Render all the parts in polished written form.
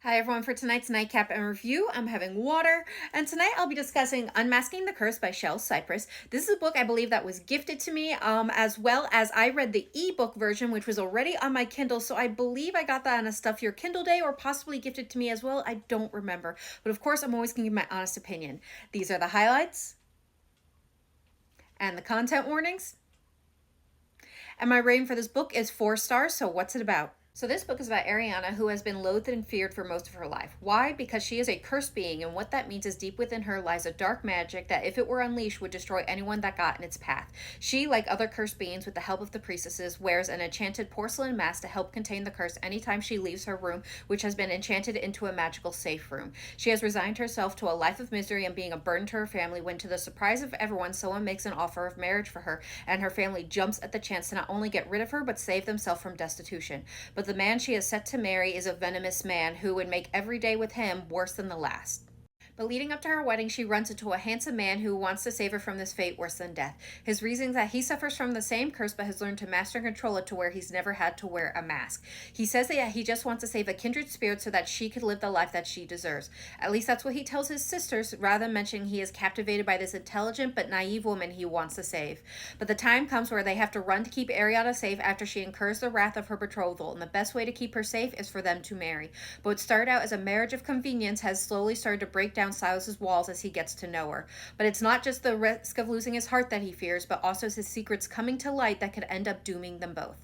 Hi everyone, for tonight's Nightcap and review, I'm having water, and tonight I'll be discussing Unmasking the Curse by Chelle Cypress. This is a book I believe that was gifted to me, as well as I read the ebook version, which was already on my Kindle, so I believe I got that on a Stuff Your Kindle Day, or possibly gifted to me as well. I don't remember, but of course I'm always going to give my honest opinion. These are the highlights and the content warnings, and my rating for this book is 4 stars, so what's it about? So this book is about Ariana, who has been loathed and feared for most of her life. Why? Because she is a cursed being, and what that means is deep within her lies a dark magic that, if it were unleashed, would destroy anyone that got in its path. She, like other cursed beings, with the help of the priestesses, wears an enchanted porcelain mask to help contain the curse anytime she leaves her room, which has been enchanted into a magical safe room. She has resigned herself to a life of misery and being a burden to her family when, to the surprise of everyone, someone makes an offer of marriage for her, and her family jumps at the chance to not only get rid of her, but save themselves from destitution. But the man she is set to marry is a venomous man who would make every day with him worse than the last. But leading up to her wedding, she runs into a handsome man who wants to save her from this fate worse than death. His reason is that he suffers from the same curse but has learned to master and control it to where he's never had to wear a mask. He says that he just wants to save a kindred spirit so that she could live the life that she deserves. At least that's what he tells his sisters, rather than mentioning he is captivated by this intelligent but naive woman he wants to save. But the time comes where they have to run to keep Ariana safe after she incurs the wrath of her betrothal, and the best way to keep her safe is for them to marry. But what started out as a marriage of convenience has slowly started to break down Silas's walls as he gets to know her. But it's not just the risk of losing his heart that he fears, but also his secrets coming to light that could end up dooming them both.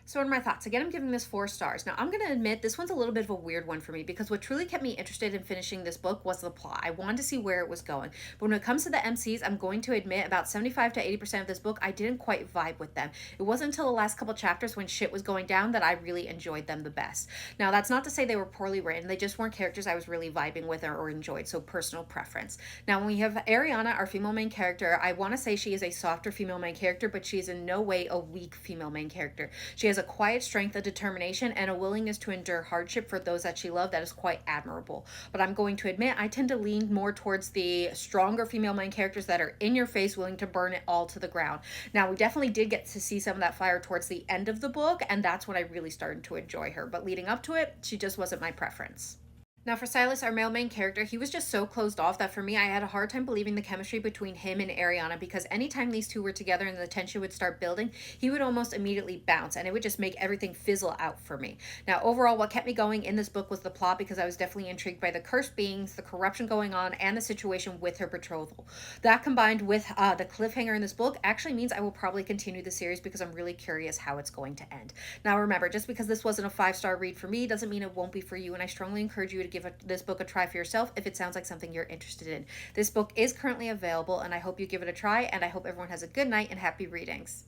So what are my thoughts? Again, I'm giving this 4 stars. Now, I'm going to admit this one's a little bit of a weird one for me because what truly kept me interested in finishing this book was the plot. I wanted to see where it was going. But when it comes to the MCs, I'm going to admit about 75 to 80% of this book, I didn't quite vibe with them. It wasn't until the last couple chapters when shit was going down that I really enjoyed them the best. Now, that's not to say they were poorly written. They just weren't characters I was really vibing with or enjoyed, so personal preference. Now, when we have Ariana, our female main character, I want to say she is a softer female main character, but she is in no way a weak female main character. She has a quiet strength, a determination, and a willingness to endure hardship for those that she loved that is quite admirable. But I'm going to admit, I tend to lean more towards the stronger female main characters that are in your face, willing to burn it all to the ground. Now, we definitely did get to see some of that fire towards the end of the book, and that's when I really started to enjoy her. But leading up to it, she just wasn't my preference. Now, for Silas, our male main character, he was just so closed off that for me, I had a hard time believing the chemistry between him and Ariana, because anytime these two were together and the tension would start building, he would almost immediately bounce, and it would just make everything fizzle out for me. Now, overall, what kept me going in this book was the plot, because I was definitely intrigued by the cursed beings, the corruption going on, and the situation with her betrothal. That, combined with the cliffhanger in this book, actually means I will probably continue the series because I'm really curious how it's going to end. Now, remember, just because this wasn't a 5-star read for me doesn't mean it won't be for you, and I strongly encourage you to give this book a try for yourself if it sounds like something you're interested in. This book is currently available, and I hope you give it a try, and I hope everyone has a good night and happy readings.